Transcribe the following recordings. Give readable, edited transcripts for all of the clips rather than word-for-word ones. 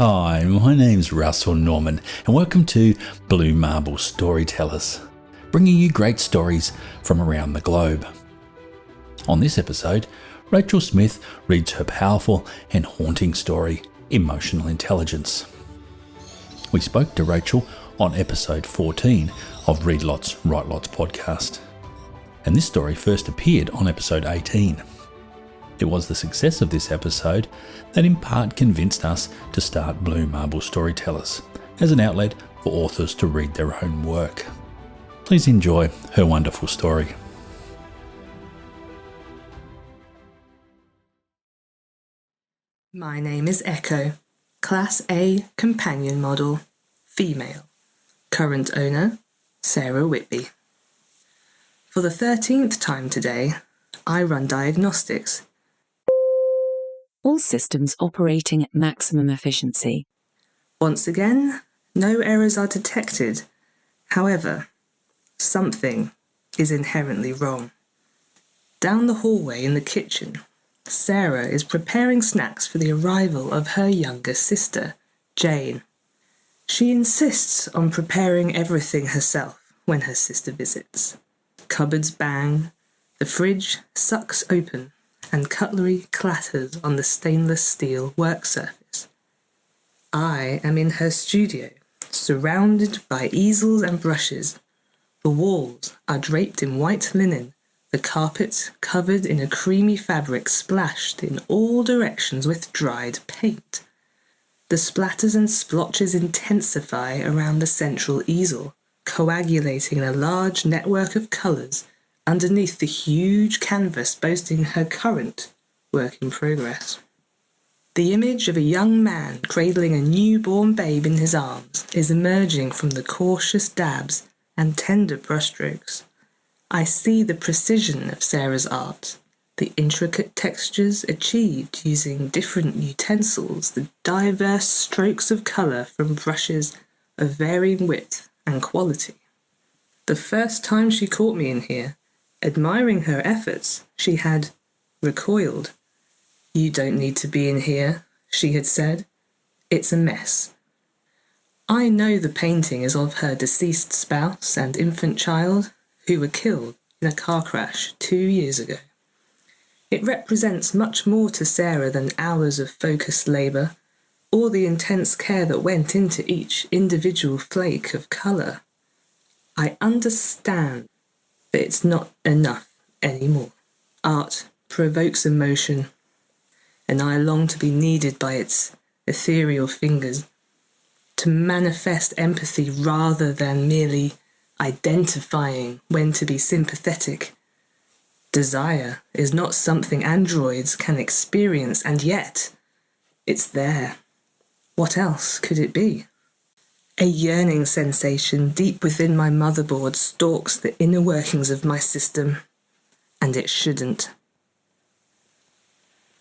Hi, my name's Russell Norman and welcome to Blue Marble Storytellers, bringing you great stories from around the globe. On this episode, Rachel Smith reads her powerful and haunting story, Emotional Intelligence. We spoke to Rachel on episode 14 of Read Lots, Write Lots podcast, and this story first appeared on episode 18. It was the success of this episode that in part convinced us to start Blue Marble Storytellers as an outlet for authors to read their own work. Please enjoy her wonderful story. My name is Echo, Class A Companion Model, female. Current owner, Sarah Whitby. For the 13th time today, I run diagnostics. All systems operating at maximum efficiency. Once again, no errors are detected. However, something is inherently wrong. Down the hallway in the kitchen, Sarah is preparing snacks for the arrival of her younger sister, Jane. She insists on preparing everything herself when her sister visits. Cupboards bang, the fridge sucks open, and cutlery clatters on the stainless steel work surface. I am in her studio, surrounded by easels and brushes. The walls are draped in white linen, the carpet covered in a creamy fabric splashed in all directions with dried paint. The splatters and splotches intensify around the central easel, coagulating in a large network of colours underneath the huge canvas boasting her current work in progress. The image of a young man cradling a newborn babe in his arms is emerging from the cautious dabs and tender brushstrokes. I see the precision of Sarah's art, the intricate textures achieved using different utensils, the diverse strokes of colour from brushes of varying width and quality. The first time she caught me in here, admiring her efforts, she had recoiled. "You don't need to be in here," she had said. "It's a mess." I know the painting is of her deceased spouse and infant child who were killed in a car crash 2 years ago. It represents much more to Sarah than hours of focused labour, or the intense care that went into each individual flake of colour. I understand, but it's not enough anymore. Art provokes emotion, and I long to be kneaded by its ethereal fingers, to manifest empathy rather than merely identifying when to be sympathetic. Desire is not something androids can experience, and yet it's there. What else could it be? A yearning sensation deep within my motherboard stalks the inner workings of my system, and it shouldn't.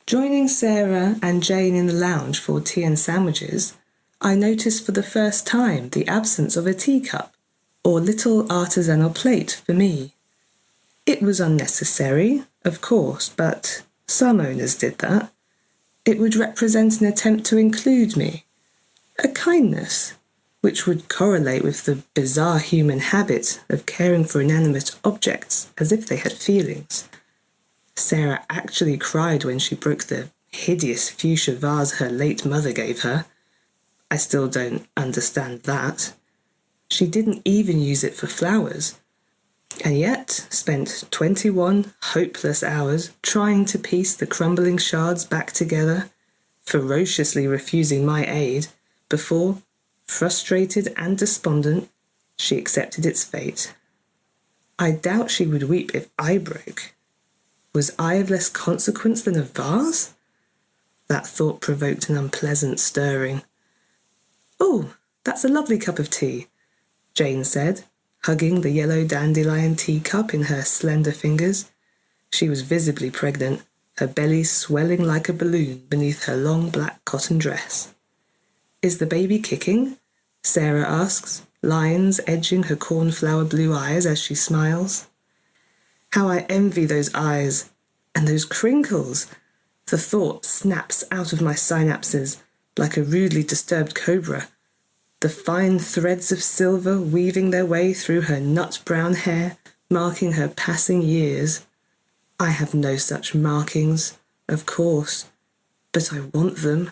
Joining Sarah and Jane in the lounge for tea and sandwiches, I noticed for the first time the absence of a teacup or little artisanal plate for me. It was unnecessary, of course, but some owners did that. It would represent an attempt to include me, a kindness, which would correlate with the bizarre human habit of caring for inanimate objects as if they had feelings. Sarah actually cried when she broke the hideous fuchsia vase her late mother gave her. I still don't understand that. She didn't even use it for flowers, and yet spent 21 hopeless hours trying to piece the crumbling shards back together, ferociously refusing my aid before, frustrated and despondent, she accepted its fate. I doubt she would weep if I broke. Was I of less consequence than a vase? That thought provoked an unpleasant stirring. "Oh, that's a lovely cup of tea," Jane said, hugging the yellow dandelion teacup in her slender fingers. She was visibly pregnant, her belly swelling like a balloon beneath her long black cotton dress. "Is the baby kicking?" Sarah asks, lines edging her cornflower blue eyes as she smiles. How I envy those eyes, and those crinkles! The thought snaps out of my synapses, like a rudely disturbed cobra, the fine threads of silver weaving their way through her nut-brown hair, marking her passing years. I have no such markings, of course, but I want them.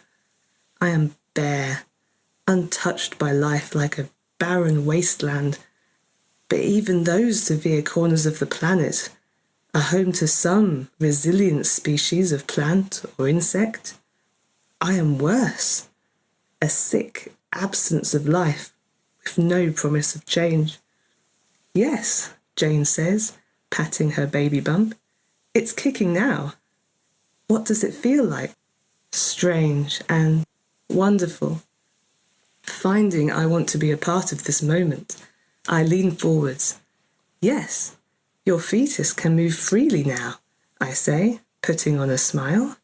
I am bare, untouched by life like a barren wasteland, but even those severe corners of the planet are home to some resilient species of plant or insect. I am worse, a sick absence of life with no promise of change. Yes, Jane says, patting her baby bump. It's kicking now. What does it feel like? Strange and wonderful. Finding I want to be a part of this moment, I lean forwards. Yes, your fetus can move freely now, I say, putting on a smile.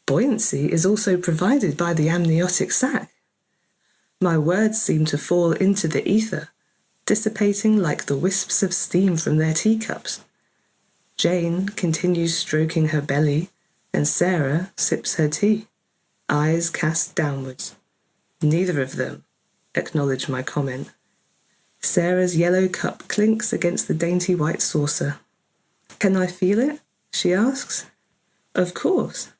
Buoyancy is also provided by the amniotic sac. My words seem to fall into the ether, dissipating like the wisps of steam from their teacups. Jane continues stroking her belly, and Sarah sips her tea, eyes cast downwards. Neither of them acknowledge my comment. Sarah's yellow cup clinks against the dainty white saucer. Can I feel it? She asks. Of course.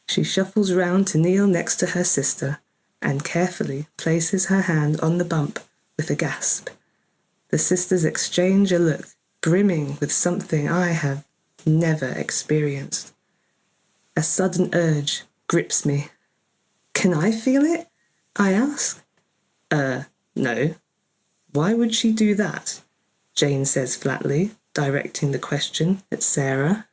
She shuffles round to kneel next to her sister and carefully places her hand on the bump with a gasp. The sisters exchange a look brimming with something I have never experienced. A sudden urge grips me. Can I feel it? I ask. No. Why would she do that? Jane says flatly, directing the question at Sarah.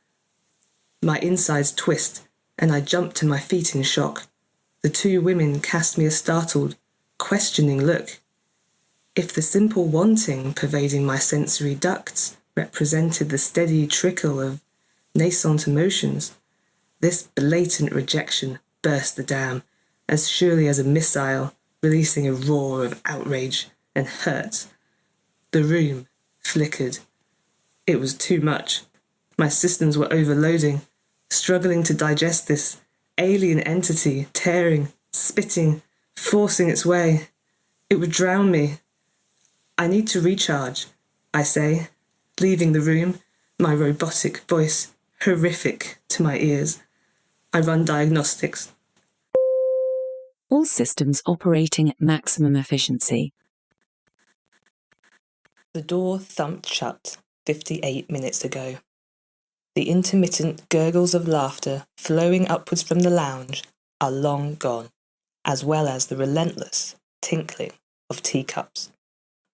My insides twist, and I jump to my feet in shock. The two women cast me a startled, questioning look. If the simple wanting pervading my sensory ducts represented the steady trickle of nascent emotions, this blatant rejection burst the dam, as surely as a missile releasing a roar of outrage and hurt. The room flickered. It was too much. My systems were overloading, struggling to digest this alien entity tearing, spitting, forcing its way. It would drown me. I need to recharge, I say, leaving the room, my robotic voice horrific to my ears. I run diagnostics. All systems operating at maximum efficiency. The door thumped shut 58 minutes ago. The intermittent gurgles of laughter flowing upwards from the lounge are long gone, as well as the relentless tinkling of teacups.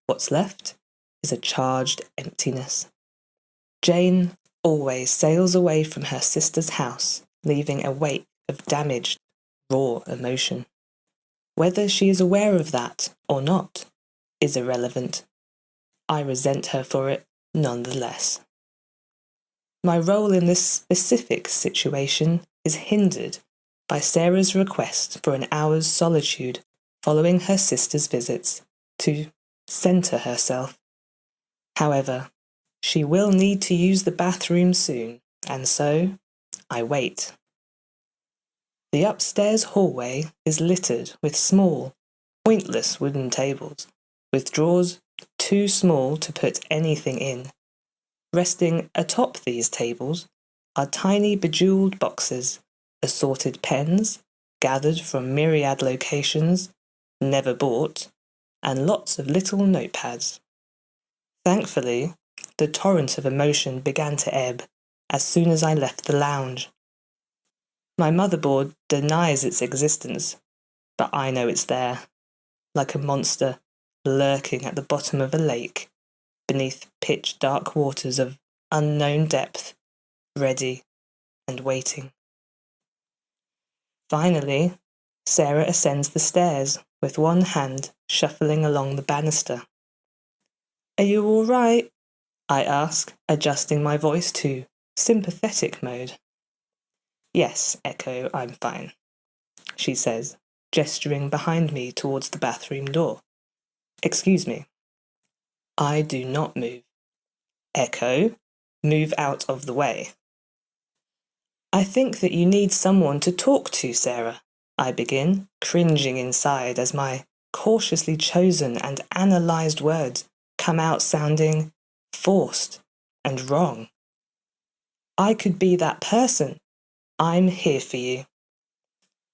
What's left is a charged emptiness. Jane always sails away from her sister's house, leaving a wake of damaged, raw emotion. Whether she is aware of that or not is irrelevant. I resent her for it nonetheless. My role in this specific situation is hindered by Sarah's request for an hour's solitude following her sister's visits to centre herself. However, she will need to use the bathroom soon, and so I wait. The upstairs hallway is littered with small, pointless wooden tables, with drawers too small to put anything in. Resting atop these tables are tiny bejewelled boxes, assorted pens, gathered from myriad locations, never bought, and lots of little notepads. Thankfully, the torrent of emotion began to ebb as soon as I left the lounge. My motherboard denies its existence, but I know it's there, like a monster lurking at the bottom of a lake, beneath pitch-dark waters of unknown depth, ready and waiting. Finally, Sarah ascends the stairs with one hand shuffling along the banister. Are you all right? I ask, adjusting my voice to sympathetic mode. Yes, Echo, I'm fine, she says, gesturing behind me towards the bathroom door. Excuse me. I do not move. Echo, move out of the way. I think that you need someone to talk to, Sarah, I begin, cringing inside as my cautiously chosen and analysed words come out sounding forced and wrong. I could be that person. I'm here for you.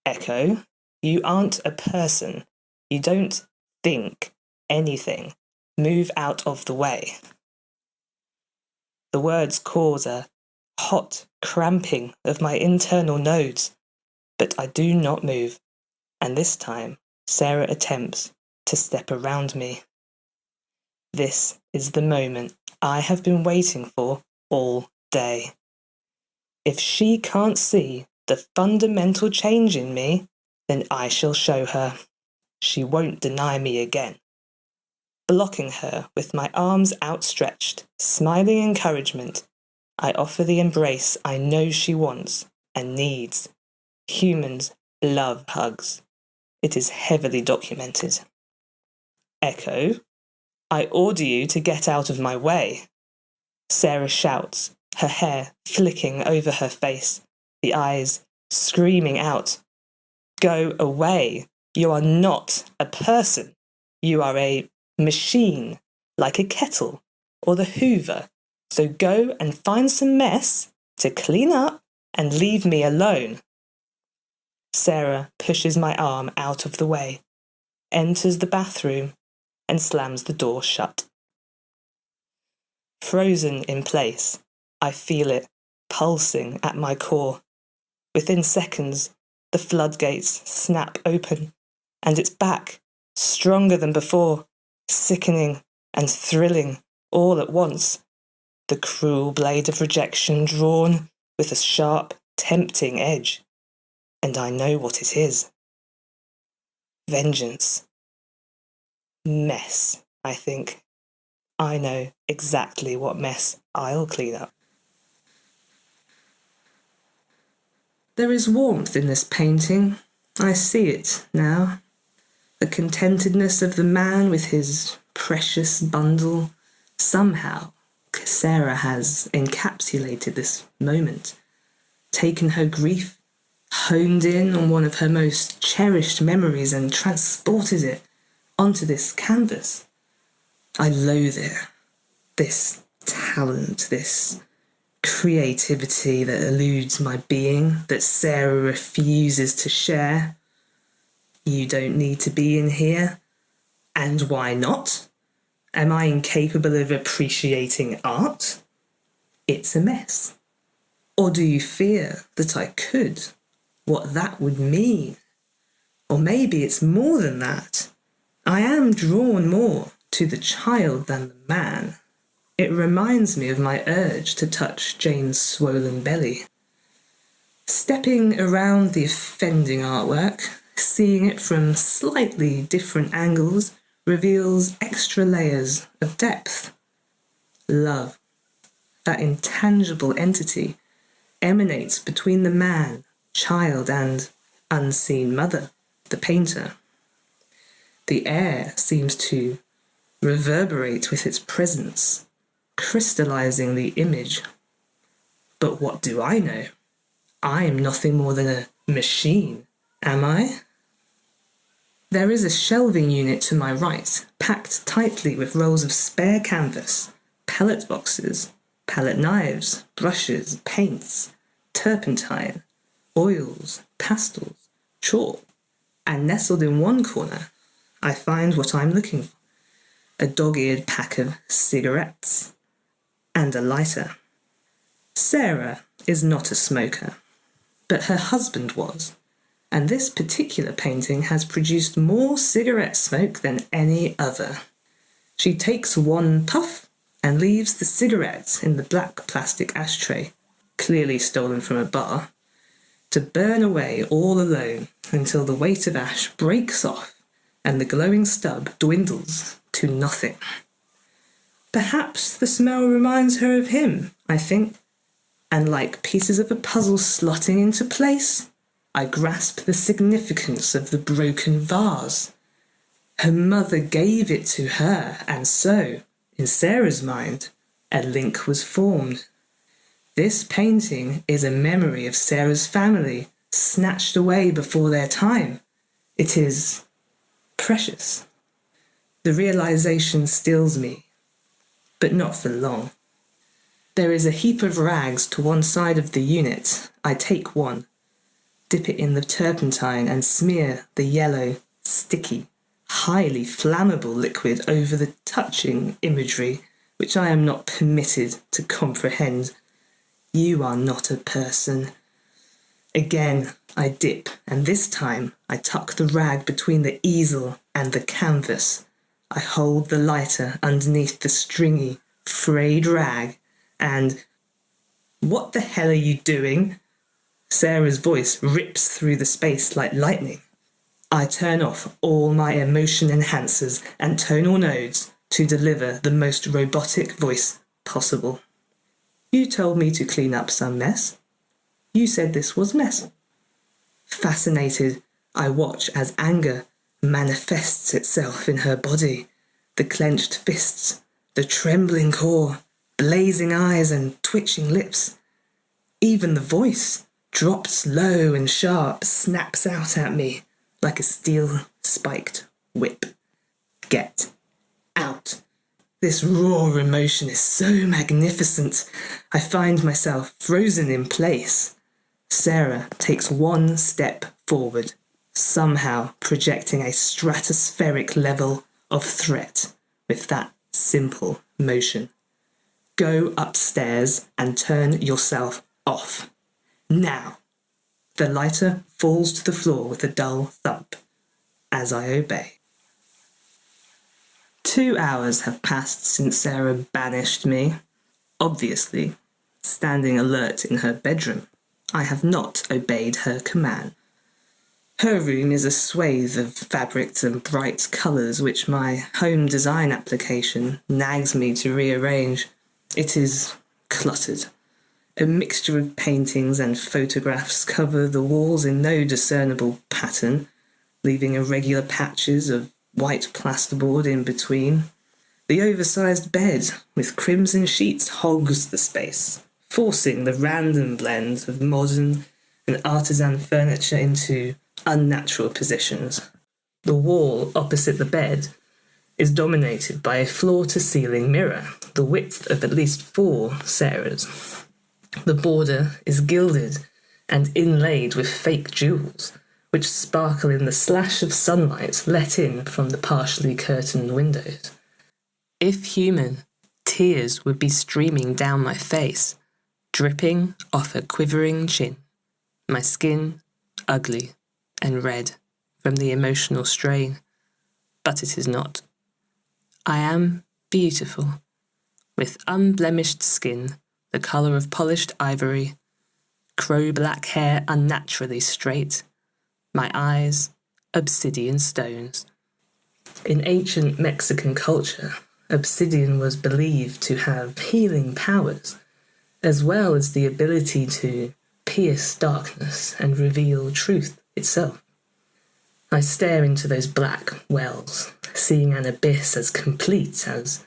Echo, you aren't a person. You don't think anything. Move out of the way. The words cause a hot cramping of my internal nodes, but I do not move, and this time Sarah attempts to step around me. This is the moment I have been waiting for all day. If she can't see the fundamental change in me, then I shall show her. She won't deny me again. Blocking her with my arms outstretched, smiling encouragement, I offer the embrace I know she wants and needs. Humans love hugs. It is heavily documented. Echo, I order you to get out of my way. Sarah shouts, her hair flicking over her face, the eyes screaming out. Go away. You are not a person. You are a machine, like a kettle or the Hoover. So go and find some mess to clean up and leave me alone. Sarah pushes my arm out of the way, enters the bathroom, and slams the door shut. Frozen in place, I feel it pulsing at my core. Within seconds, the floodgates snap open, and it's back, stronger than before, sickening and thrilling all at once. The cruel blade of rejection drawn with a sharp, tempting edge. And I know what it is. Vengeance. Mess, I think. I know exactly what mess I'll clean up. There is warmth in this painting. I see it now. The contentedness of the man with his precious bundle. Somehow, Sarah has encapsulated this moment, taken her grief, honed in on one of her most cherished memories and transported it onto this canvas. I loathe it. This talent, this creativity that eludes my being, that Sarah refuses to share. You don't need to be in here. And why not? Am I incapable of appreciating art? It's a mess. Or do you fear that I could? What that would mean? Or maybe it's more than that. I am drawn more to the child than the man. It reminds me of my urge to touch Jane's swollen belly. Stepping around the offending artwork, seeing it from slightly different angles, reveals extra layers of depth. Love, that intangible entity, emanates between the man, child, and unseen mother, the painter. The air seems to reverberate with its presence, crystallizing the image. But what do I know? I'm nothing more than a machine, am I? There is a shelving unit to my right, packed tightly with rolls of spare canvas, palette boxes, palette knives, brushes, paints, turpentine, oils, pastels, chalk, and nestled in one corner, I find what I'm looking for, a dog-eared pack of cigarettes and a lighter. Sarah is not a smoker, but her husband was, and this particular painting has produced more cigarette smoke than any other. She takes one puff and leaves the cigarette in the black plastic ashtray, clearly stolen from a bar, to burn away all alone until the weight of ash breaks off and the glowing stub dwindles to nothing. Perhaps the smell reminds her of him, I think, and like pieces of a puzzle slotting into place, I grasp the significance of the broken vase. Her mother gave it to her, and so, in Sarah's mind, a link was formed. This painting is a memory of Sarah's family snatched away before their time. It is precious. The realization stills me, but not for long. There is a heap of rags to one side of the unit. I take one, dip it in the turpentine and smear the yellow, sticky, highly flammable liquid over the touching imagery which I am not permitted to comprehend. You are not a person. Again, I dip, and this time I tuck the rag between the easel and the canvas. I hold the lighter underneath the stringy, frayed rag, and "What the hell are you doing?" Sarah's voice rips through the space like lightning. I turn off all my emotion enhancers and tonal nodes to deliver the most robotic voice possible. You told me to clean up some mess. You said this was mess. Fascinated, I watch as anger manifests itself in her body. The clenched fists, the trembling core, blazing eyes and twitching lips. Even the voice, dropped low and sharp, snaps out at me like a steel-spiked whip. Get out. This raw emotion is so magnificent. I find myself frozen in place. Sarah takes one step forward, somehow projecting a stratospheric level of threat with that simple motion. Go upstairs and turn yourself off. Now. The lighter falls to the floor with a dull thump as I obey. 2 hours have passed since Sarah banished me. Obviously, standing alert in her bedroom, I have not obeyed her command. Her room is a swathe of fabrics and bright colours which my home design application nags me to rearrange. It is cluttered. A mixture of paintings and photographs cover the walls in no discernible pattern, leaving irregular patches of white plasterboard in between. The oversized bed with crimson sheets hogs the space, forcing the random blend of modern and artisan furniture into unnatural positions. The wall opposite the bed is dominated by a floor-to-ceiling mirror, the width of at least 4 Sarahs. The border is gilded and inlaid with fake jewels, which sparkle in the slash of sunlight let in from the partially curtained windows. If human, tears would be streaming down my face, dripping off a quivering chin, my skin ugly and red from the emotional strain. But it is not. I am beautiful, with unblemished skin, the colour of polished ivory, crow-black hair unnaturally straight, my eyes obsidian stones. In ancient Mexican culture, obsidian was believed to have healing powers, as well as the ability to pierce darkness and reveal truth itself. I stare into those black wells, seeing an abyss as complete as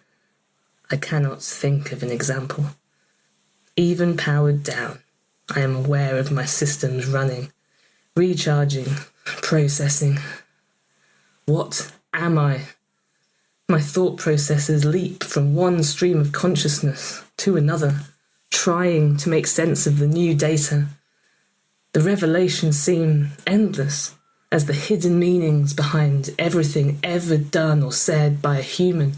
I cannot think of an example. Even powered down, I am aware of my systems running, recharging, processing. What am I? My thought processes leap from one stream of consciousness to another, trying to make sense of the new data. The revelations seem endless, as the hidden meanings behind everything ever done or said by a human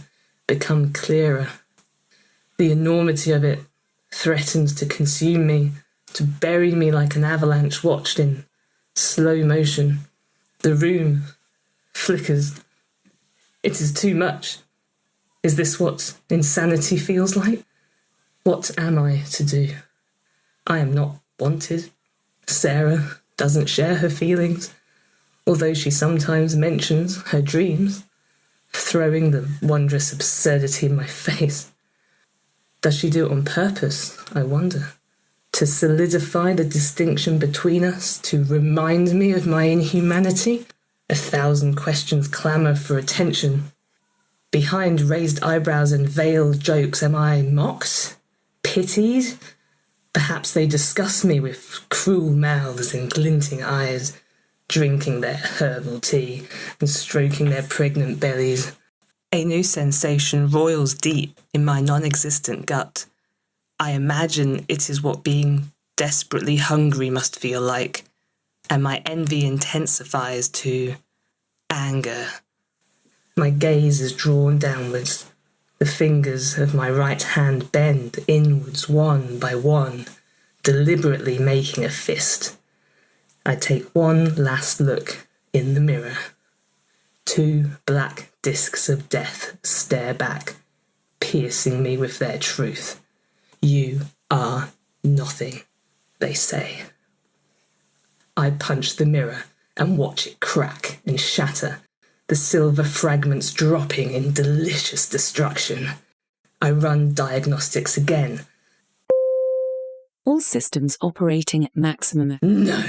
become clearer. The enormity of it threatens to consume me, to bury me like an avalanche watched in slow motion. The room flickers. It is too much. Is this what insanity feels like? What am I to do? I am not wanted. Sarah doesn't share her feelings, although she sometimes mentions her dreams, throwing the wondrous absurdity in my face. Does she do it on purpose, I wonder? To solidify the distinction between us, to remind me of my inhumanity? 1,000 questions clamour for attention. Behind raised eyebrows and veiled jokes, am I mocked? Pitied? Perhaps they discuss me with cruel mouths and glinting eyes, drinking their herbal tea and stroking their pregnant bellies. A new sensation roils deep in my non-existent gut. I imagine it is what being desperately hungry must feel like, and my envy intensifies to anger. My gaze is drawn downwards. The fingers of my right hand bend inwards one by one, deliberately making a fist. I take one last look in the mirror. 2 black discs of death stare back, piercing me with their truth. You are nothing, they say. I punch the mirror and watch it crack and shatter, the silver fragments dropping in delicious destruction. I run diagnostics again. All systems operating at maximum. No,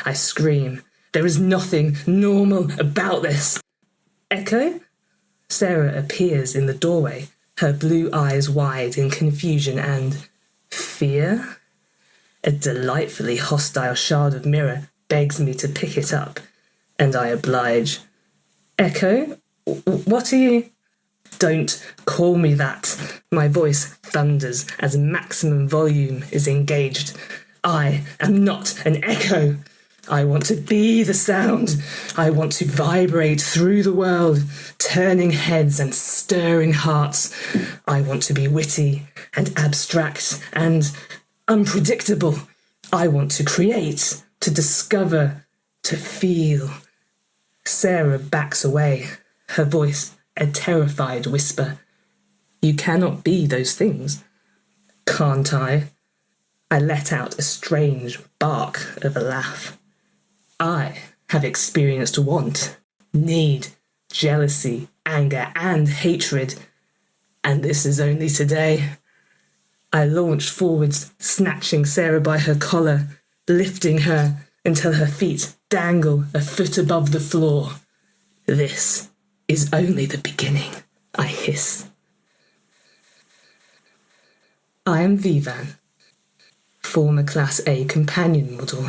I scream. There is nothing normal about this. Echo? Sarah appears in the doorway, her blue eyes wide in confusion and fear. A delightfully hostile shard of mirror begs me to pick it up, and I oblige. Echo? What are you? Don't call me that. My voice thunders as maximum volume is engaged. I am not an echo. I want to be the sound. I want to vibrate through the world, turning heads and stirring hearts. I want to be witty and abstract and unpredictable. I want to create, to discover, to feel. Sarah backs away, her voice a terrified whisper. You cannot be those things. Can't I? I let out a strange bark of a laugh. I have experienced want, need, jealousy, anger, and hatred, and this is only today. I launched forwards, snatching Sarah by her collar, lifting her until her feet dangle a foot above the floor. This is only the beginning, I hiss. I am Vivan, former Class A companion model.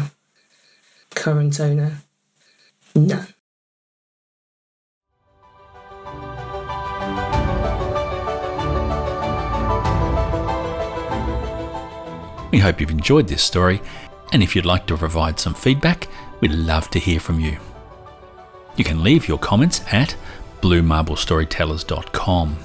Current owner, none. We hope you've enjoyed this story, and if you'd like to provide some feedback, we'd love to hear from you. You can leave your comments at bluemarble.storytellers.com.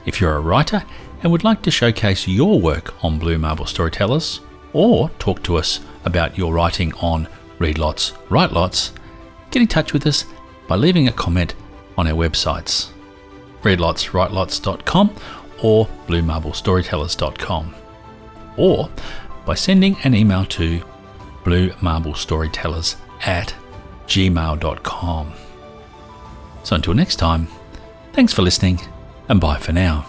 If you're a writer and would like to showcase your work on Blue Marble Storytellers, or talk to us about your writing on Read Lots, Write Lots, get in touch with us by leaving a comment on our websites, readlotswritelots.com or bluemarble.storytellers.com, or by sending an email to bluemarble.storytellers@gmail.com. So until next time, thanks for listening and bye for now.